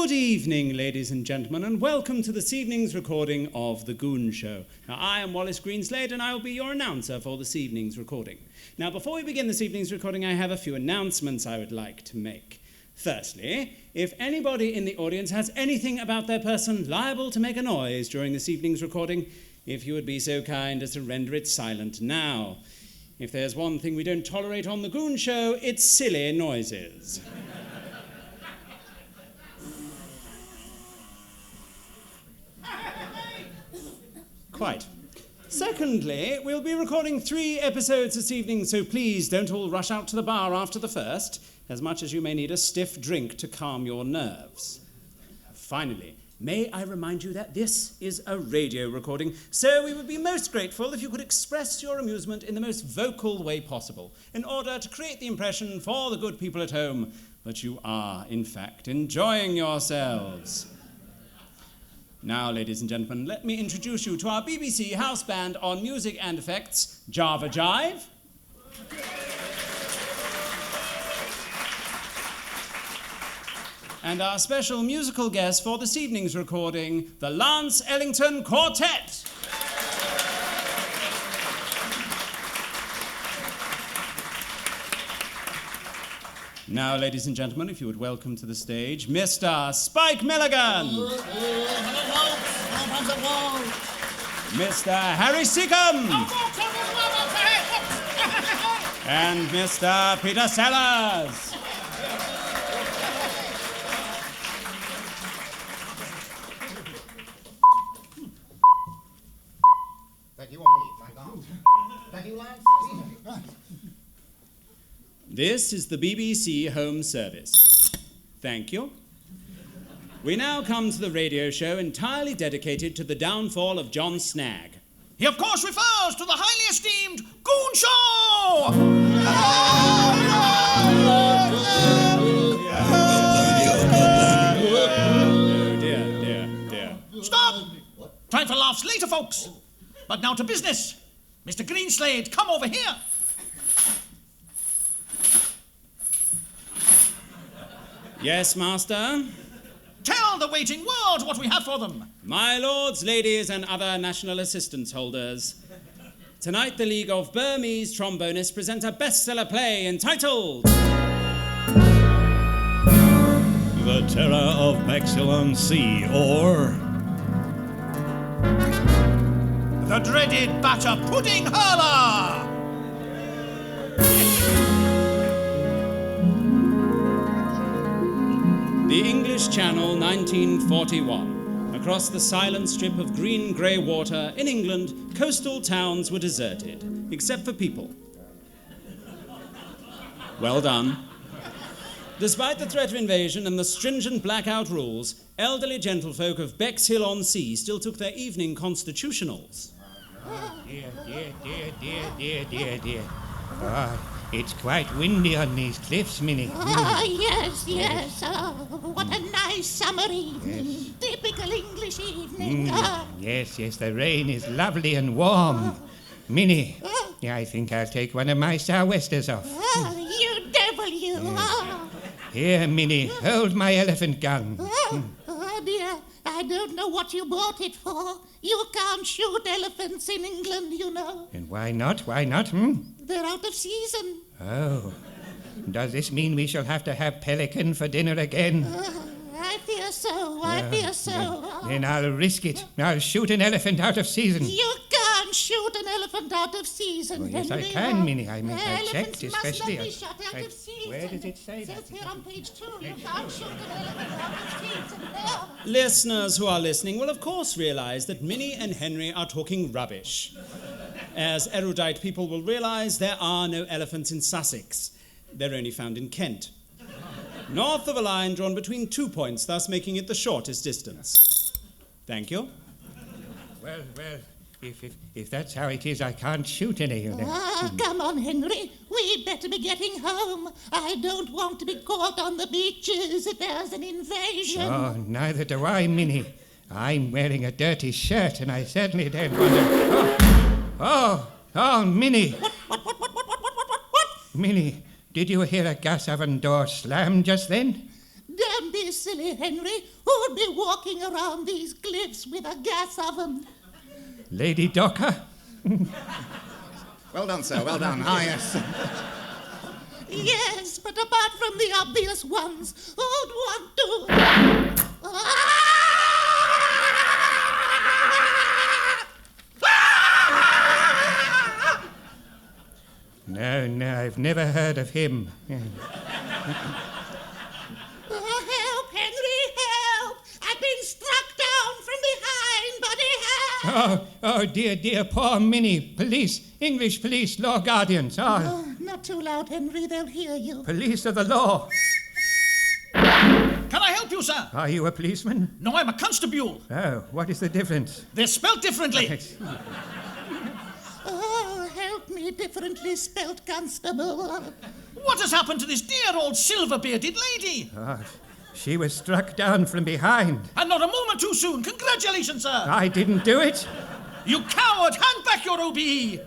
Good evening, ladies and gentlemen, and welcome to this evening's recording of The Goon Show. Now, I am Wallace Greenslade, and I will be your announcer for this evening's recording. Now, before we begin this evening's recording, I have a few announcements I would like to make. Firstly, if anybody in the audience has anything about their person liable to make a noise during this evening's recording, if you would be so kind as to render it silent now. If there's one thing we don't tolerate on The Goon Show, it's silly noises. Quite. Secondly, we'll be recording 3 episodes this evening, so please don't all rush out to the bar after the first, as much as you may need a stiff drink to calm your nerves. Finally, may I remind you that this is a radio recording, so we would be most grateful if you could express your amusement in the most vocal way possible, in order to create the impression for the good people at home that you are, in fact, enjoying yourselves. Now, ladies and gentlemen, let me introduce you to our BBC house band on music and effects, Java Jive. And our special musical guest for this evening's recording, the Lance Ellington Quartet. Now, ladies and gentlemen, if you would welcome to the stage Mr. Spike Milligan. Mr. Harry Secombe. And Mr. Peter Sellers. That you or me, my God? That you, Lance? This is the BBC Home Service. Thank you. We now come to the radio show entirely dedicated to the downfall of John Snagg. He, of course, refers to the highly esteemed Goon Show! Oh, dear. Stop! Time for laughs later, folks. But now to business. Mr. Greenslade, come over here. Yes, master? Tell the waiting world what we have for them. My lords, ladies, and other national assistance holders, tonight the League of Burmese Trombonists present a bestseller play entitled The Terror of Bexhill-on-Sea, or The Dreaded Batter Pudding Hurler. The English Channel, 1941. Across the silent strip of green grey water in England, coastal towns were deserted, except for people. Well done. Despite the threat of invasion and the stringent blackout rules, elderly gentlefolk of Bexhill-on-Sea still took their evening constitutionals. Dear. It's quite windy on these cliffs, Minnie. Yes. Oh, what a nice summer evening. Yes. Typical English evening. Yes, the rain is lovely and warm. Minnie, I think I'll take one of my sou'westers off. You devil, you. Here, Minnie, hold my elephant gun. Oh, dear. I don't know what you bought it for. You can't shoot elephants in England, you know. And why not? They're out of season. Oh. Does this mean we shall have to have pelican for dinner again? I fear so. Then I'll risk it. I'll shoot an elephant out of season. You can't shoot an elephant out of season, Yes, I Henry. can, Minnie. I checked, Elephants especially. must not be shot out of season. Where does it say It that? says here on page 2, you can't shoot an elephant out of season. Listeners who are listening will of course realise that Minnie and Henry are talking rubbish. As erudite people will realise, there are no elephants in Sussex. They're only found in Kent. North of a line drawn between 2 points, thus making it the shortest distance. Thank you. Well, if that's how it is, I can't shoot any, you know. Come on, Henry. We'd better be getting home. I don't want to be caught on the beaches if there's an invasion. Oh, neither do I, Minnie. I'm wearing a dirty shirt, and I certainly don't want to... Oh, Minnie. What? Minnie, did you hear a gas oven door slam just then? Damn Don't be silly, Henry. Who'd be walking around these cliffs with a gas oven? Lady Docker? Well done, sir. Well done. Ah, yes. Yes, but apart from the obvious ones, who'd want to... No, I've never heard of him. Help, Henry, help! I've been struck down from behind, buddy, help! Oh, dear, poor Minnie. Police, English police, law guardians. Oh, not too loud, Henry, they'll hear you. Police of the law. Can I help you, sir? Are you a policeman? No, I'm a constable. Oh, what is the difference? They're spelt differently. Oh, help me, differently spelt constable. What has happened to this dear old silver-bearded lady? She was struck down from behind. And not a moment too soon. Congratulations, sir. I didn't do it. You coward! Hand back your OBE!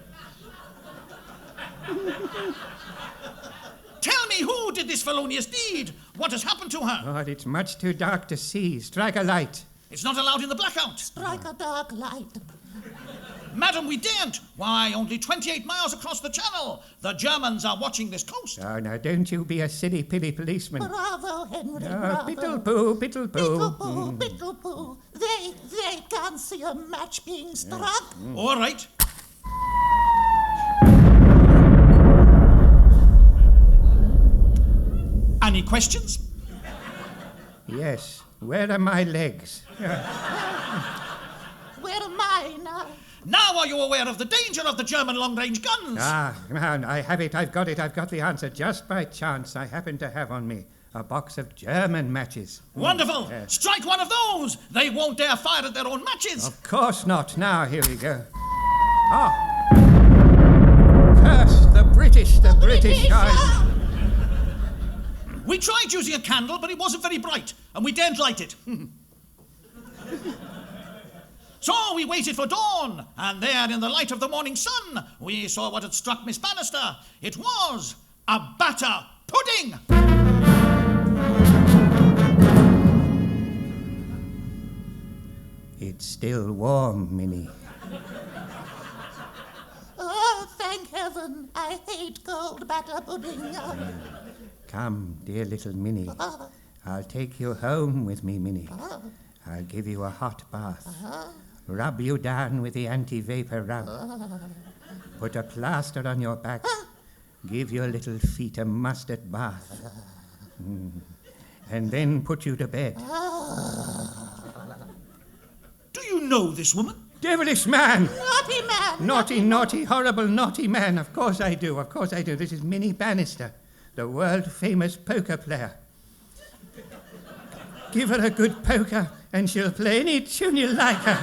Tell me, who did this felonious deed? What has happened to her? Oh, it's much too dark to see. Strike a light. It's not allowed in the blackout. Strike a dark light. Madam, we daren't. Why, only 28 miles across the channel. The Germans are watching this coast. Oh, now, don't you be a silly-pilly policeman. Bravo, Henry, Oh, bravo. Biddle-poo. Biddle-poo, biddle-poo. They can't see a match being struck. All right. Any questions? Yes. Where are my legs? Where are mine? Now are you aware of the danger of the German long-range guns? Come on, I have it, I've got the answer. Just by chance, I happen to have on me a box of German matches. Wonderful! Strike one of those! They won't dare fire at their own matches! Of course not. Now, here we go. Oh! Curse the British, the British! We tried using a candle, but it wasn't very bright, and we daren't light it. So we waited for dawn, and there in the light of the morning sun, we saw what had struck Miss Bannister. It was a batter pudding! It's still warm, Minnie. Oh, thank heaven. I hate cold batter pudding. Come, dear little Minnie. I'll take you home with me, Minnie. I'll give you a hot bath. Rub you down with the anti-vapor rub. Put a plaster on your back. Give your little feet a mustard bath. And then put you to bed. Do you know this woman? Devilish man! Naughty man! Naughty, horrible, naughty man. Of course I do. This is Minnie Bannister, the world-famous poker player. Give her a good poker, and she'll play any tune you like her.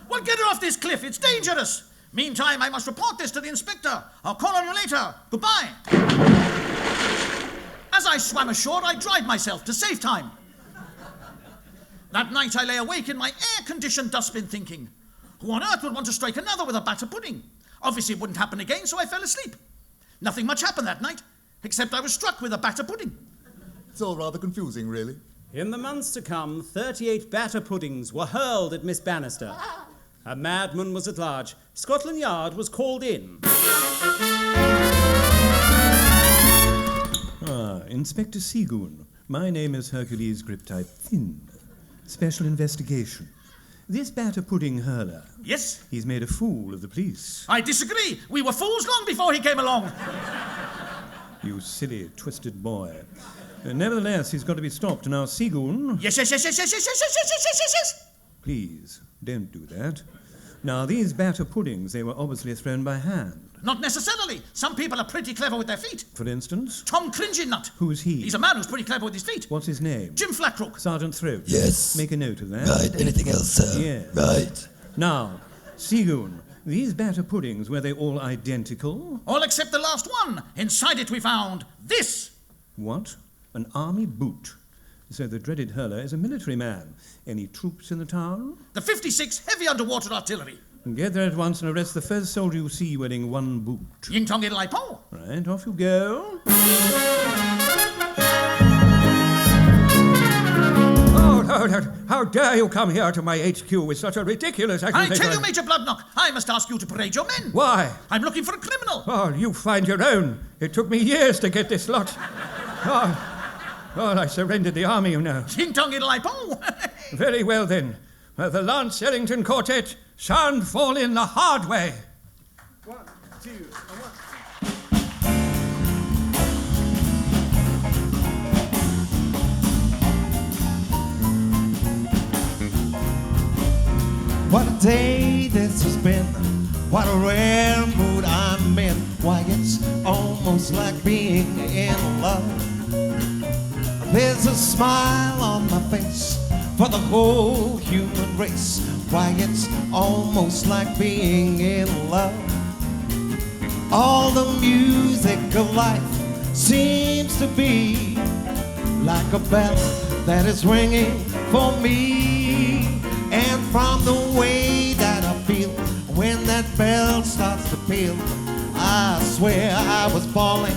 Well, get her off this cliff. It's dangerous. Meantime, I must report this to the inspector. I'll call on you later. Goodbye. As I swam ashore, I dried myself to save time. That night, I lay awake in my air-conditioned dustbin thinking, who on earth would want to strike another with a batter pudding? Obviously, it wouldn't happen again, so I fell asleep. Nothing much happened that night, except I was struck with a batter pudding. It's all rather confusing, really. In the months to come, 38 batter puddings were hurled at Miss Bannister. A madman was at large. Scotland Yard was called in. Inspector Goon. My name is Hercules Grip Type Thin. Special investigation. This batter pudding hurler. Yes? He's made a fool of the police. I disagree. We were fools long before he came along. You silly, twisted boy. Nevertheless, he's got to be stopped. Now, Goon. Yes. Please, don't do that. Now, these batter puddings, they were obviously thrown by hand. Not necessarily. Some people are pretty clever with their feet. For instance? Tom Cringinut. Who's he? He's a man who's pretty clever with his feet. What's his name? Jim Flackrook. Sergeant Throat. Yes. Make a note of that. Right. Anything else, sir? Yes. Right. Now, Goon, these batter puddings, were they all identical? All except the last one. Inside it we found this. What? An army boot. So the dreaded hurler is a military man. Any troops in the town? The 56 heavy underwater artillery. Get there at once and arrest the first soldier you see wearing one boot. Ying tong idle po. Right, off you go. Oh, Lord, how dare you come here to my HQ with such a ridiculous I accusation? tell you, Major Bloodknock, I must ask you to parade your men. Why? I'm looking for a criminal. Oh, you find your own. It took me years to get this lot. Oh, I surrendered the army, you know. Ying tong idle po. Very well, then. The Lance Ellington Quartet shan't fall in the hard way. 1, 2, and 1. What a day this has been. What a rare mood I'm in. Why, it's almost like being in love. There's a smile on my face for the whole human race. Why, it's almost like being in love. All the music of life seems to be like a bell that is ringing for me. And from the way that I feel when that bell starts to peal, I swear I was falling,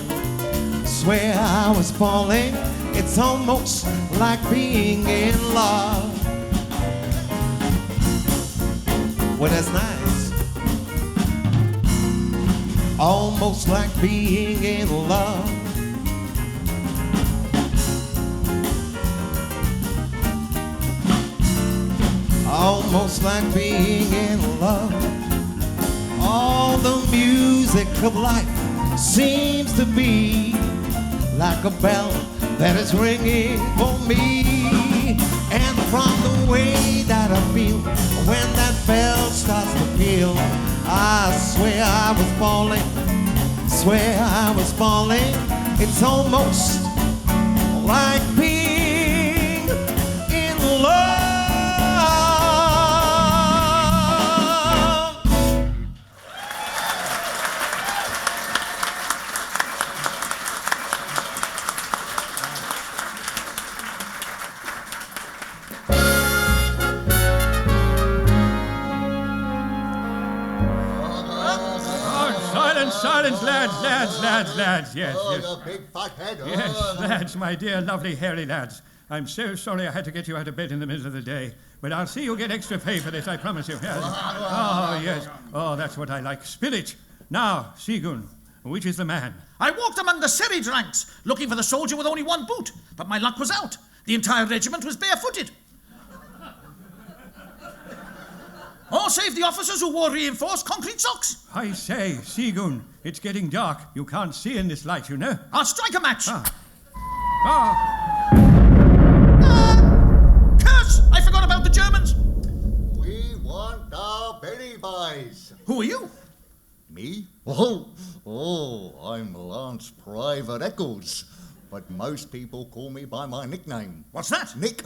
swear I was falling. It's almost like being in love. Well, that's nice. Almost like being in love. Almost like being in love. All the music of life seems to be like a bell that is ringing for me. And from the way that I feel when that bell starts to peal, I swear I was falling, swear I was falling. It's almost like being in love. Silence, lads, yes. You big fat head. Yes, lads, my dear, lovely, hairy lads. I'm so sorry I had to get you out of bed in the middle of the day, but I'll see you get extra pay for this, I promise you. Yes. Oh, yes. Oh, that's what I like. Spirit. Now, Goon, which is the man? I walked among the serried ranks, looking for the soldier with only one boot, but my luck was out. The entire regiment was barefooted. All save the officers who wore reinforced concrete socks. I say, Goon, it's getting dark. You can't see in this light, you know. I'll strike a match. Curse! I forgot about the Germans. We want our berry boys. Who are you? Me? Oh, I'm Lance Private Eccles. But most people call me by my nickname. What's that? Nick.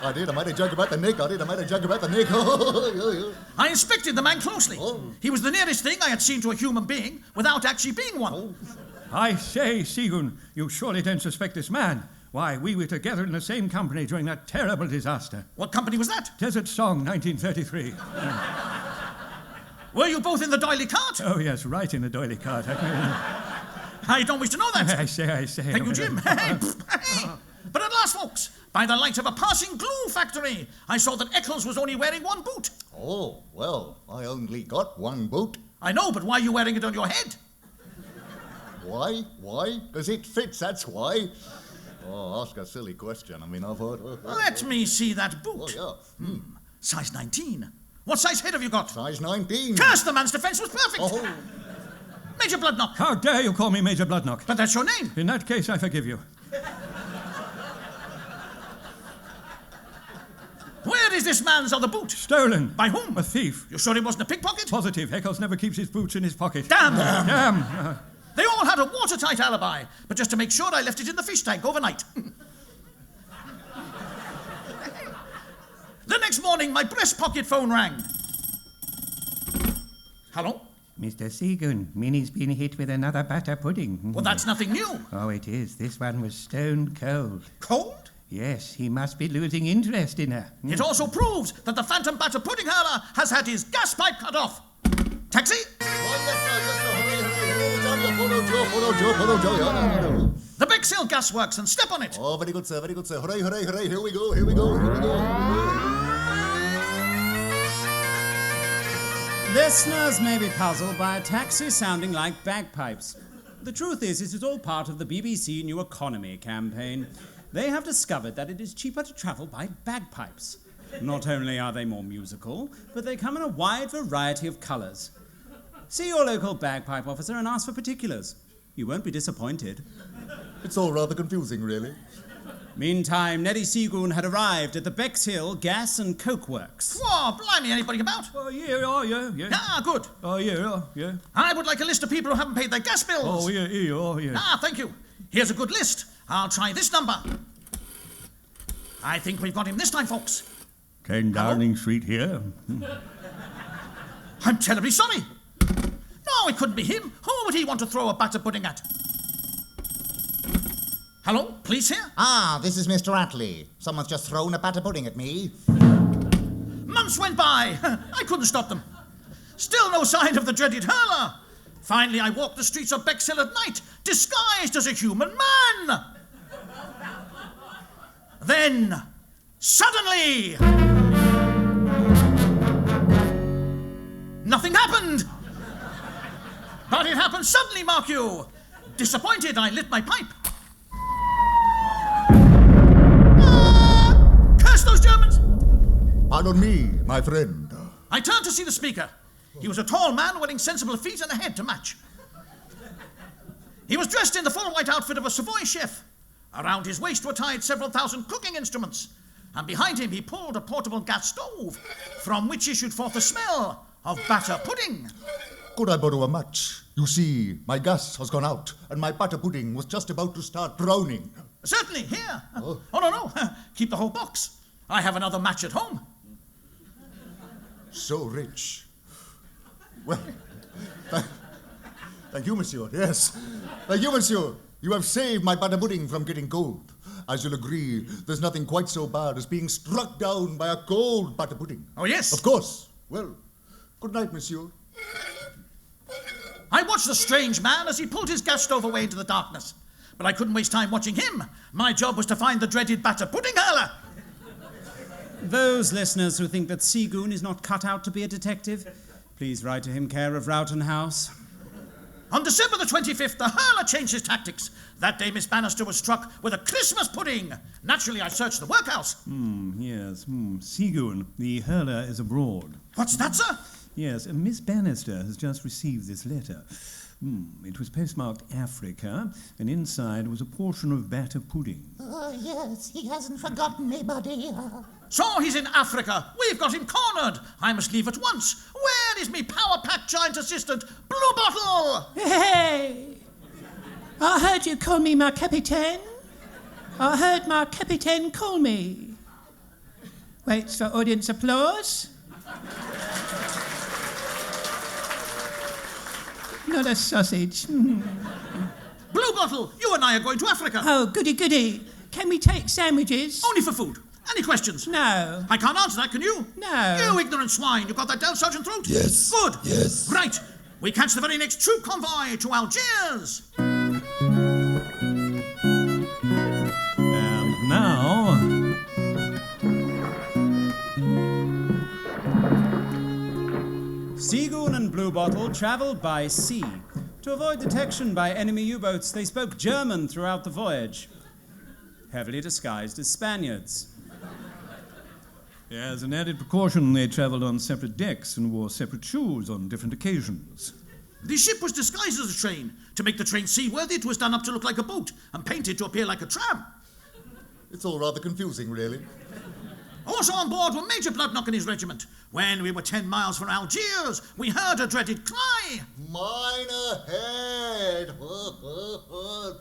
I made a joke about the Nick. I inspected the man closely. Oh. He was the nearest thing I had seen to a human being without actually being one. Oh. I say, Goon, you surely don't suspect this man. Why, we were together in the same company during that terrible disaster. What company was that? Desert Song, 1933. Were you both in the doily cart? Oh, yes, right in the doily cart. I don't wish to know that. I say. Thank you, Jim. But at last, folks, by the light of a passing glue factory, I saw that Eccles was only wearing one boot. Oh, well, I only got one boot. I know, but why are you wearing it on your head? Why? Because it fits, that's why. Oh, ask a silly question. I mean, I've heard... Let me see that boot. Oh, yeah. Size 19. What size head have you got? Size 19. Curse, the man's defence was perfect. Oh. Major Bloodknock. How dare you call me Major Bloodknock? But that's your name. In that case, I forgive you. Where is this man's other boot? Stolen. By whom? A thief. You sure it wasn't a pickpocket? Positive. Eccles never keeps his boots in his pocket. Damn! They all had a watertight alibi, but just to make sure, I left it in the fish tank overnight. The next morning, my breast pocket phone rang. Hello? Mr. Goon, Minnie's been hit with another batter pudding. Well, that's nothing new. Oh, it is. This one was stone cold. Cold? Yes, he must be losing interest in her. It also proves that the phantom batter pudding hurler has had his gas pipe cut off. Taxi? The Bexhill gas works, and step on it. Oh, very good, sir, very good, sir. Hooray, hooray, hooray. Here we go, here we go, here we go. Listeners may be puzzled by a taxi sounding like bagpipes. The truth is, it is all part of the BBC New Economy campaign. They have discovered that it is cheaper to travel by bagpipes. Not only are they more musical, but they come in a wide variety of colours. See your local bagpipe officer and ask for particulars. You won't be disappointed. It's all rather confusing, really. Meantime, Neddy Seagoon had arrived at the Bexhill Gas and Coke Works. Whoa, blimey, anybody about? Yeah. Ah, good. Yeah. I would like a list of people who haven't paid their gas bills. Yeah. Ah, thank you. Here's a good list. I'll try this number. I think we've got him this time, folks. 10 Downing Street here. I'm terribly sorry. No, it couldn't be him. Who would he want to throw a batter pudding at? Hello, police here? Ah, this is Mr. Astley. Someone's just thrown a batter pudding at me. Months went by. I couldn't stop them. Still no sign of the dreaded hurler. Finally, I walked the streets of Bexhill at night, disguised as a human man. Then, suddenly, nothing happened. But it happened suddenly, mark you. Disappointed, I lit my pipe. Curse those Germans! Pardon me, my friend. I turned to see the speaker. He was a tall man wearing sensible feet and a head to match. He was dressed in the full white outfit of a Savoy chef. Around his waist were tied several thousand cooking instruments, and behind him he pulled a portable gas stove, from which issued forth the smell of batter pudding. Could I borrow a match? You see, my gas has gone out, and my batter pudding was just about to start drowning. Certainly, here. Oh, no. Keep the whole box. I have another match at home. So rich. Well, thank you, monsieur. Yes. Thank you, monsieur. You have saved my batter pudding from getting cold. As you'll agree, there's nothing quite so bad as being struck down by a cold batter pudding. Oh, yes. Of course. Well, good night, monsieur. I watched the strange man as he pulled his gas stove away into the darkness. But I couldn't waste time watching him. My job was to find the dreaded batter pudding hurler. Those listeners who think that Seagoon is not cut out to be a detective, please write to him, care of Rowton House. On December the 25th, the hurler changed his tactics. That day, Miss Bannister was struck with a Christmas pudding. Naturally, I searched the workhouse. Yes. Seagoon, the hurler is abroad. What's that, sir? Yes, Miss Bannister has just received this letter. It was postmarked Africa, and inside was a portion of batter pudding. Oh, yes, he hasn't forgotten me, buddy. So he's in Africa. We've got him cornered. I must leave at once. Where is me power-packed giant assistant, Blue Bottle? Hey! I heard you call me my captain. I heard my captain call me. Waits for audience applause. Not a sausage. Blue Bottle, you and I are going to Africa. Oh, goody. Can we take sandwiches? Only for food. Any questions? No. I can't answer that, can you? No. You ignorant swine. You got that down, Sergeant Throat? Yes. Good. Yes. Right. We catch the very next troop convoy to Algiers. And now... Seagoon and Blue Bottle travelled by sea. To avoid detection by enemy U-boats, they spoke German throughout the voyage, heavily disguised as Spaniards. As an added precaution, they travelled on separate decks and wore separate shoes on different occasions. The ship was disguised as a train. To make the train seaworthy, it was done up to look like a boat and painted to appear like a tram. It's all rather confusing, really. Also on board were Major Bloodknock and his regiment. When we were 10 miles from Algiers, we heard a dreaded cry. Mine ahead!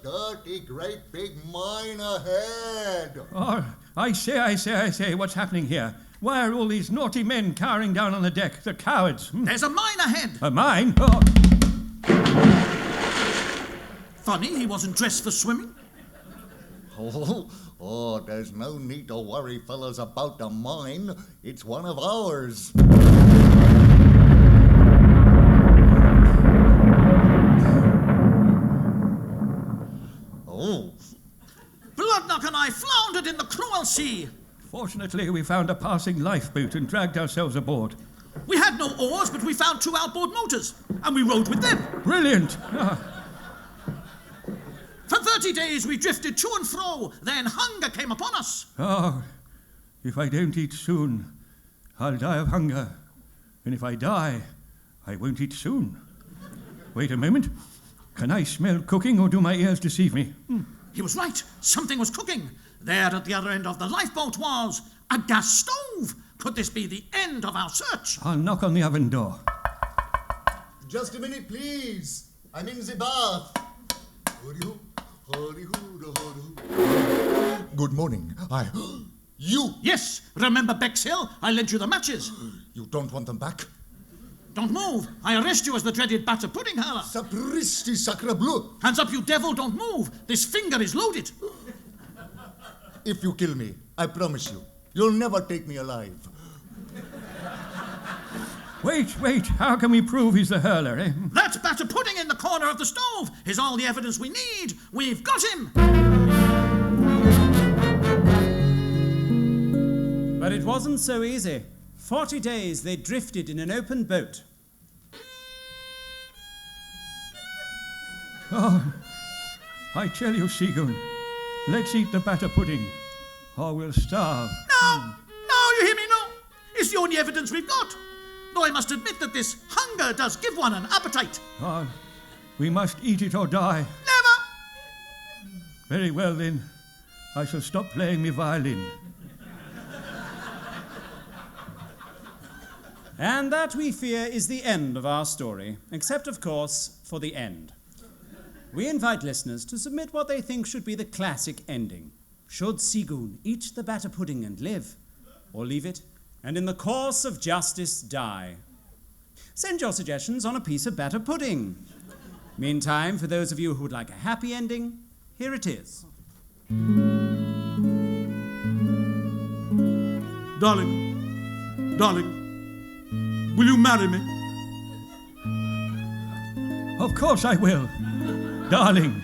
Dirty, great big mine ahead! Oh, I say, what's happening here? Why are all these naughty men cowering down on the deck? They're cowards. There's a mine ahead. A mine? Oh. Funny, he wasn't dressed for swimming. Oh, there's no need to worry, fellas, about the mine. It's one of ours. Oh. Bloodknock and I floundered in the cruel sea. Fortunately, we found a passing lifeboat and dragged ourselves aboard. We had no oars, but we found 2 outboard motors, and we rowed with them. Brilliant! For 30 days we drifted to and fro, then hunger came upon us. Oh, if I don't eat soon, I'll die of hunger. And if I die, I won't eat soon. Wait a moment. Can I smell cooking, or do my ears deceive me? He was right. Something was cooking. There at the other end of the lifeboat was a gas stove. Could this be the end of our search? I'll knock on the oven door. Just a minute, please. I'm in the bath. Good morning. You! Yes, remember Bexhill? I lent you the matches. You don't want them back? Don't move. I arrest you as the dreaded batter pudding hurler. Sapristi sacre bleu! Hands up, you devil, don't move. This finger is loaded. If you kill me, I promise you, you'll never take me alive. Wait, how can we prove he's the hurler, eh? That batter pudding in the corner of the stove is all the evidence we need. We've got him. But it wasn't so easy. 40 days they drifted in an open boat. Oh, I tell you, Goon, let's eat the batter pudding, or we'll starve. No, you hear me? No. It's the only evidence we've got. Though I must admit that this hunger does give one an appetite. Oh, we must eat it or die. Never! Very well, then. I shall stop playing my violin. And that, we fear, is the end of our story, except, of course, for the end. We invite listeners to submit what they think should be the classic ending. Should Goon eat the batter pudding and live, or leave it, and in the course of justice die? Send your suggestions on a piece of batter pudding. Meantime, for those of you who would like a happy ending, here it is. Darling, will you marry me? Of course I will, darling.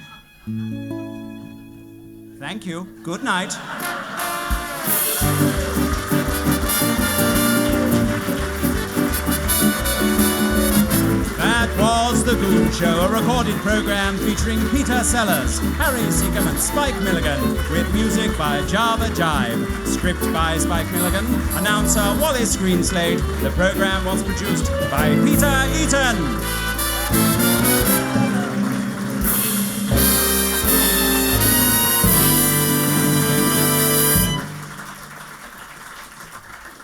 Thank you. Good night. That was The Goon Show, a recorded programme featuring Peter Sellers, Harry Secombe and Spike Milligan, with music by Java Jive, script by Spike Milligan, announcer Wallace Greenslade. The programme was produced by Peter Eaton.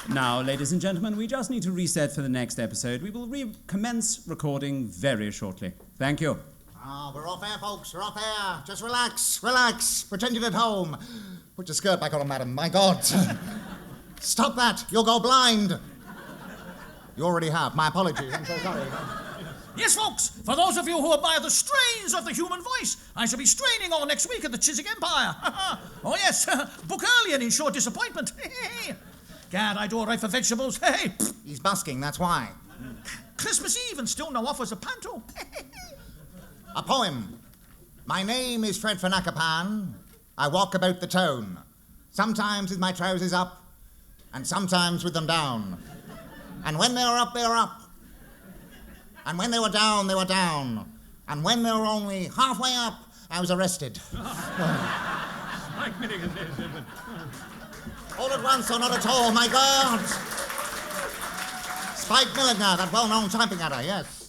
Now, ladies and gentlemen, we just need to reset for the next episode. We will recommence recording very shortly. Thank you. We're off air, folks. We're off air. Just relax. Pretend you're at home. Put your skirt back on, madam. My God. Stop that. You'll go blind. You already have. My apologies. I'm so sorry. Yes, folks, for those of you who admire the strains of the human voice, I shall be straining all next week at the Chiswick Empire. Oh, yes, book early and ensure disappointment. Gad, I do all right for vegetables. Hey, He's busking, that's why. Christmas Eve and still no offers of panto. A poem. My name is Fred Fanakapan. I walk about the town. Sometimes with my trousers up, and sometimes with them down. And when they were up, they were up. And when they were down, they were down. And when they were only halfway up, I was arrested. All at once or not at all, my God. Spike Milligan, that well-known typing error, yes.